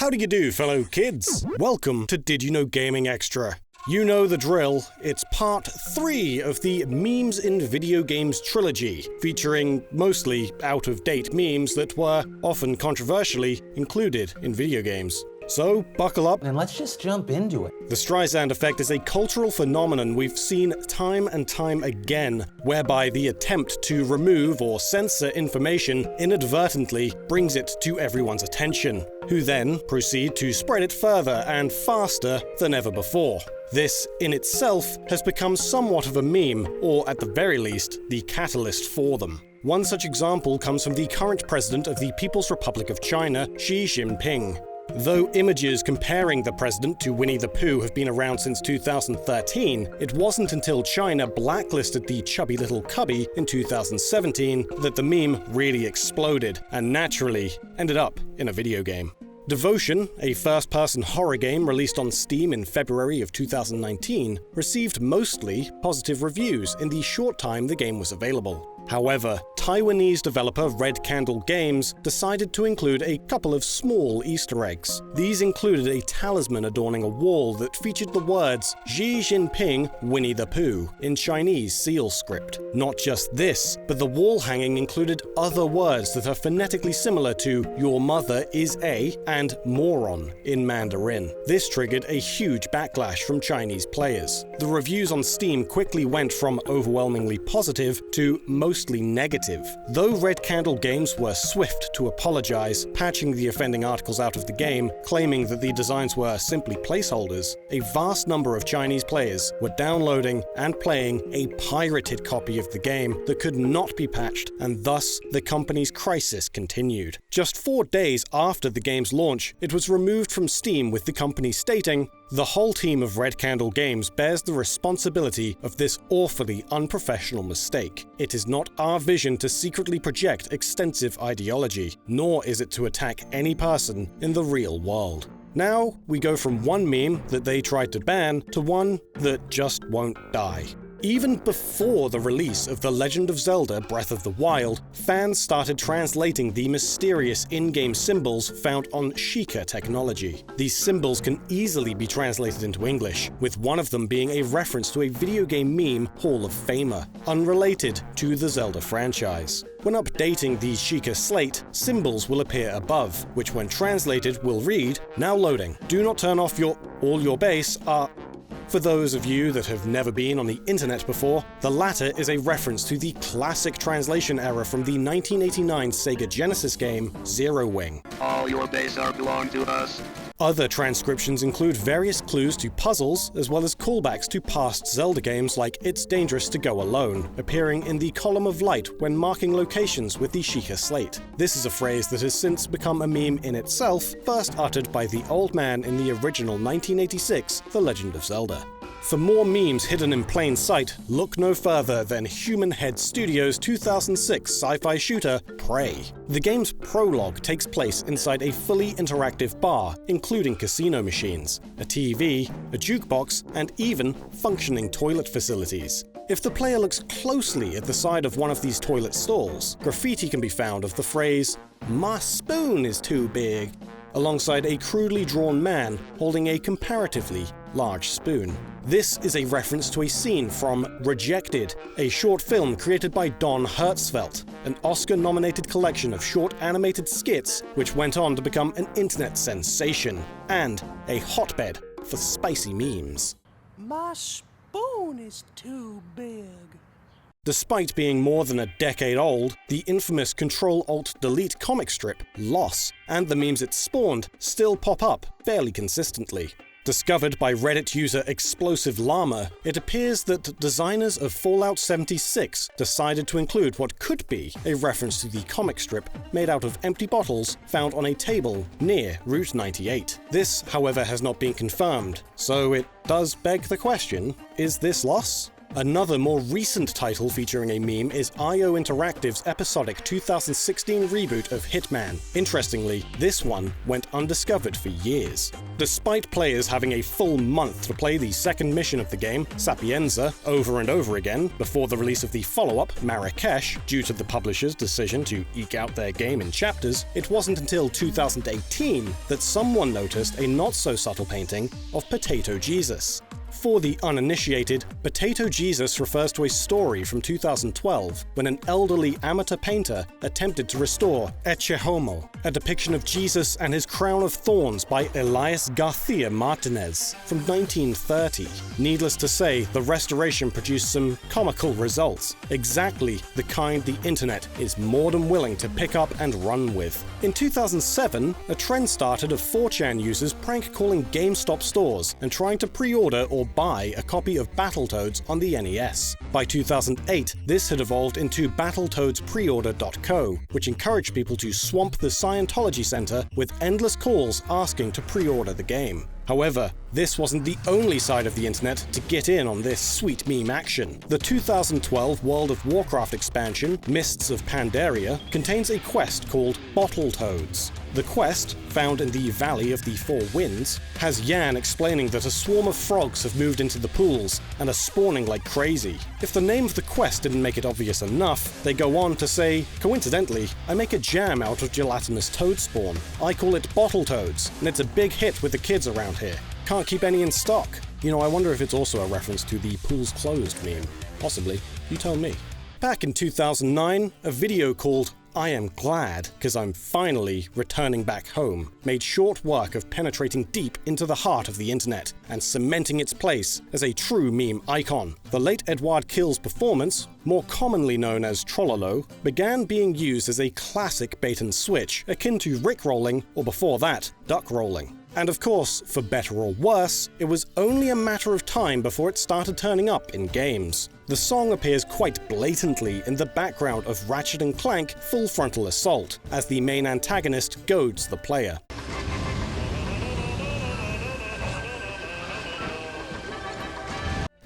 How do you do, fellow kids? Welcome to Did You Know Gaming Extra. You know the drill, it's part 3 of the Memes in Video Games trilogy, featuring mostly out-of-date memes that were, often controversially, included in video games. So, buckle up, and let's just jump into it. The Streisand effect is a cultural phenomenon we've seen time and time again, whereby the attempt to remove or censor information inadvertently brings it to everyone's attention, who then proceed to spread it further and faster than ever before. This, in itself, has become somewhat of a meme, or at the very least, the catalyst for them. One such example comes from the current president of the People's Republic of China, Xi Jinping. Though images comparing the president to Winnie the Pooh have been around since 2013, it wasn't until China blacklisted the chubby little cubby in 2017 that the meme really exploded, and naturally ended up in a video game. Devotion, a first-person horror game released on Steam in February of 2019, received mostly positive reviews in the short time the game was available. However, Taiwanese developer Red Candle Games decided to include a couple of small Easter eggs. These included a talisman adorning a wall that featured the words Xi Jinping, Winnie the Pooh in Chinese seal script. Not just this, but the wall hanging included other words that are phonetically similar to your mother is a and moron in Mandarin. This triggered a huge backlash from Chinese players. The reviews on Steam quickly went from overwhelmingly positive to mostly negative. Though Red Candle Games were swift to apologize, patching the offending articles out of the game, claiming that the designs were simply placeholders, a vast number of Chinese players were downloading and playing a pirated copy of the game that could not be patched, and thus the company's crisis continued. Just 4 days after the game's launch, it was removed from Steam, with the company stating, "The whole team of Red Candle Games bears the responsibility of this awfully unprofessional mistake. It is not our vision to secretly project extensive ideology, nor is it to attack any person in the real world." Now, we go from one meme that they tried to ban to one that just won't die. Even before the release of The Legend of Zelda Breath of the Wild, fans started translating the mysterious in-game symbols found on Sheikah technology. These symbols can easily be translated into English, with one of them being a reference to a video game meme Hall of Famer, unrelated to the Zelda franchise. When updating the Sheikah slate, symbols will appear above, which when translated will read, "Now loading. Do not turn off all your base are..." For those of you that have never been on the internet before, the latter is a reference to the classic translation error from the 1989 Sega Genesis game, Zero Wing. "All your base are belong to us." Other transcriptions include various clues to puzzles, as well as callbacks to past Zelda games like It's Dangerous to Go Alone, appearing in the column of light when marking locations with the Sheikah slate. This is a phrase that has since become a meme in itself, first uttered by the old man in the original 1986 The Legend of Zelda. For more memes hidden in plain sight, look no further than Human Head Studios' 2006 sci-fi shooter, Prey. The game's prologue takes place inside a fully interactive bar, including casino machines, a TV, a jukebox, and even functioning toilet facilities. If the player looks closely at the side of one of these toilet stalls, graffiti can be found of the phrase, "My spoon is too big," alongside a crudely drawn man holding a comparatively large spoon. This is a reference to a scene from Rejected, a short film created by Don Hertzfeldt, an Oscar-nominated collection of short animated skits which went on to become an internet sensation, and a hotbed for spicy memes. My spoon is too big. Despite being more than a decade old, the infamous Control-Alt-Delete comic strip, Loss, and the memes it spawned still pop up fairly consistently. Discovered by Reddit user Explosive Llama, it appears that designers of Fallout 76 decided to include what could be a reference to the comic strip made out of empty bottles found on a table near Route 98. This, however, has not been confirmed, so it does beg the question, is this loss? Another more recent title featuring a meme is IO Interactive's episodic 2016 reboot of Hitman. Interestingly, this one went undiscovered for years. Despite players having a full month to play the second mission of the game, Sapienza, over and over again, before the release of the follow-up, Marrakesh, due to the publisher's decision to eke out their game in chapters, it wasn't until 2018 that someone noticed a not-so-subtle painting of Potato Jesus. For the uninitiated, Potato Jesus refers to a story from 2012 when an elderly amateur painter attempted to restore Ecce Homo, a depiction of Jesus and his crown of thorns by Elias Garcia Martinez from 1930. Needless to say, the restoration produced some comical results, exactly the kind the internet is more than willing to pick up and run with. In 2007, a trend started of 4chan users prank calling GameStop stores and trying to pre-order or buy a copy of Battletoads on the NES. By 2008, this had evolved into BattletoadsPreorder.co, which encouraged people to swamp the Scientology Center with endless calls asking to pre-order the game. However, this wasn't the only side of the internet to get in on this sweet meme action. The 2012 World of Warcraft expansion, Mists of Pandaria, contains a quest called Battletoads. The quest, found in the Valley of the Four Winds, has Yan explaining that a swarm of frogs have moved into the pools and are spawning like crazy. If the name of the quest didn't make it obvious enough, they go on to say, coincidentally, I make a jam out of gelatinous toad spawn. I call it Battletoads, and it's a big hit with the kids around here. Can't keep any in stock. You know, I wonder if it's also a reference to the pools closed meme. Possibly. You tell me. Back in 2009, a video called I Am Glad, 'Cause I'm Finally Returning Back Home made short work of penetrating deep into the heart of the internet and cementing its place as a true meme icon. The late Edouard Kill's performance, more commonly known as Trollolo, began being used as a classic bait and switch akin to rickrolling, or before that, duck rolling. And of course, for better or worse, it was only a matter of time before it started turning up in games. The song appears quite blatantly in the background of Ratchet & Clank Full Frontal Assault, as the main antagonist goads the player.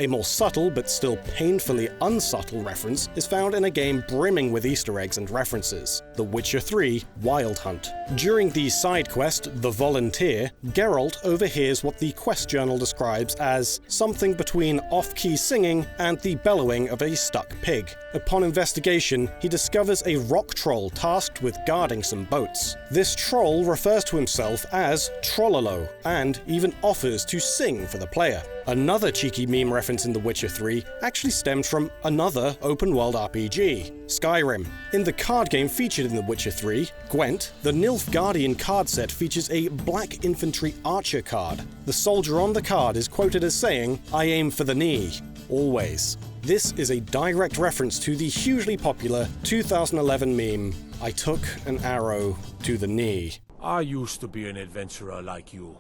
A more subtle but still painfully unsubtle reference is found in a game brimming with Easter eggs and references, The Witcher 3 Wild Hunt. During the side quest, The Volunteer, Geralt overhears what the quest journal describes as something between off-key singing and the bellowing of a stuck pig. Upon investigation, he discovers a rock troll tasked with guarding some boats. This troll refers to himself as Trollolo, and even offers to sing for the player. Another cheeky meme reference in The Witcher 3 actually stemmed from another open-world RPG, Skyrim. In the card game featured in The Witcher 3, Gwent, the Nilfgaardian card set features a Black Infantry Archer card. The soldier on the card is quoted as saying, "I aim for the knee, always." This is a direct reference to the hugely popular 2011 meme, "I took an arrow to the knee." I used to be an adventurer like you.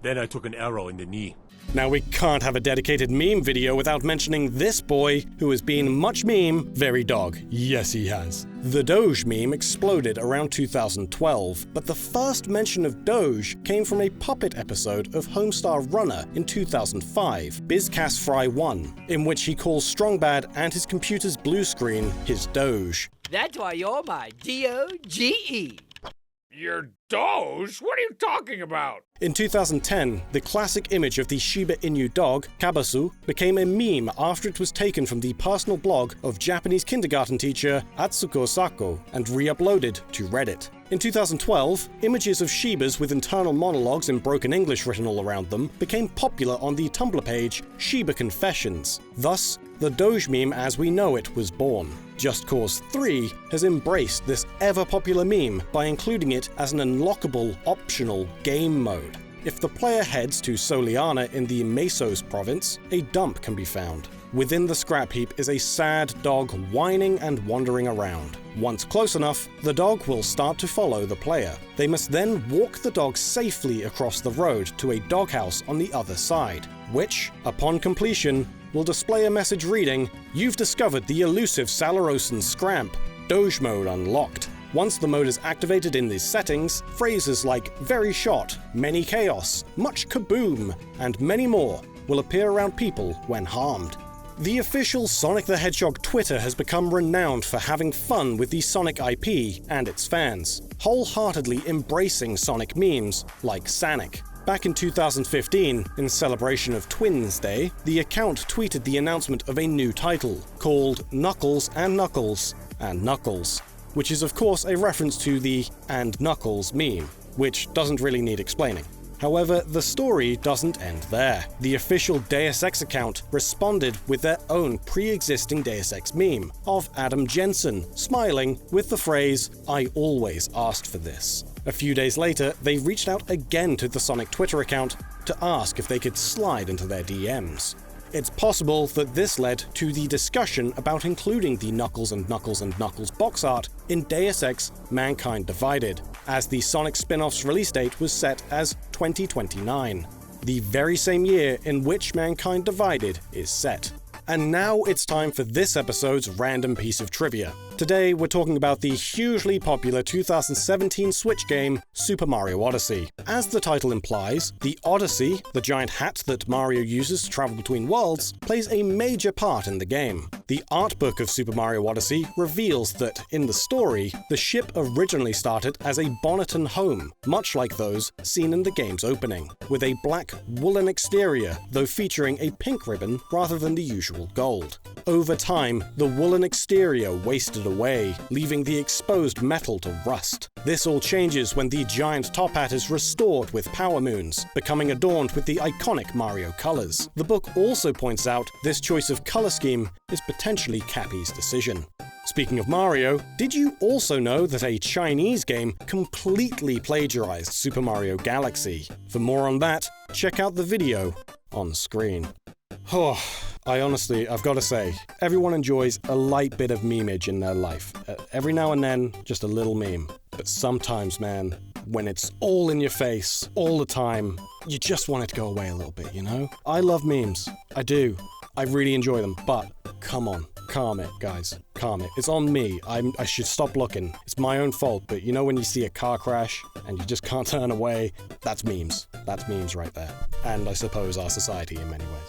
Then I took an arrow in the knee. Now we can't have a dedicated meme video without mentioning this boy, who has been much meme, very dog. Yes, he has. The Doge meme exploded around 2012, but the first mention of Doge came from a puppet episode of Homestar Runner in 2005, Bizcast Fry 1, in which he calls Strongbad and his computer's blue screen his Doge. That's why you're my DOGE. Your Doge? What are you talking about? In 2010, the classic image of the Shiba Inu dog, Kabasu, became a meme after it was taken from the personal blog of Japanese kindergarten teacher Atsuko Sako and re-uploaded to Reddit. In 2012, images of Shibas with internal monologues in broken English written all around them became popular on the Tumblr page Shiba Confessions. Thus, the Doge meme as we know it was born. Just Cause 3 has embraced this ever-popular meme by including it as an unlockable, optional game mode. If the player heads to Soliana in the Mesos province, a dump can be found. Within the scrap heap is a sad dog whining and wandering around. Once close enough, the dog will start to follow the player. They must then walk the dog safely across the road to a doghouse on the other side, which, upon completion, will display a message reading, "You've discovered the elusive Salarosan Scramp. Doge mode unlocked." Once the mode is activated in these settings, phrases like "very shot," "many chaos," "much kaboom," and many more will appear around people when harmed. The official Sonic the Hedgehog Twitter has become renowned for having fun with the Sonic IP and its fans, wholeheartedly embracing Sonic memes like Sanic. Back in 2015, in celebration of Twins Day, the account tweeted the announcement of a new title, called Knuckles and Knuckles and Knuckles, which is of course a reference to the "and Knuckles" meme, which doesn't really need explaining. However, the story doesn't end there. The official Deus Ex account responded with their own pre-existing Deus Ex meme of Adam Jensen smiling with the phrase, "I always asked for this." A few days later, they reached out again to the Sonic Twitter account to ask if they could slide into their DMs. It's possible that this led to the discussion about including the Knuckles and Knuckles and Knuckles box art in Deus Ex Mankind Divided, as the Sonic spin-off's release date was set as 2029, the very same year in which Mankind Divided is set. And now it's time for this episode's random piece of trivia. Today we're talking about the hugely popular 2017 Switch game, Super Mario Odyssey. As the title implies, the Odyssey, the giant hat that Mario uses to travel between worlds, plays a major part in the game. The art book of Super Mario Odyssey reveals that, in the story, the ship originally started as a Bonneton home, much like those seen in the game's opening, with a black woolen exterior, though featuring a pink ribbon rather than the usual gold. Over time, the woolen exterior wasted away, leaving the exposed metal to rust. This all changes when the giant top hat is restored with power moons, becoming adorned with the iconic Mario colors. The book also points out this choice of color scheme is potentially Cappy's decision. Speaking of Mario, did you also know that a Chinese game completely plagiarized Super Mario Galaxy? For more on that, check out the video on screen. Oh, I've got to say, everyone enjoys a light bit of memeage in their life. Every now and then, just a little meme. But sometimes, man, when it's all in your face, all the time, you just want it to go away a little bit, you know? I love memes. I do. I really enjoy them. But, come on. Calm it, guys. Calm it. It's on me. I should stop looking. It's my own fault. But you know when you see a car crash and you just can't turn away? That's memes. That's memes right there. And I suppose our society in many ways.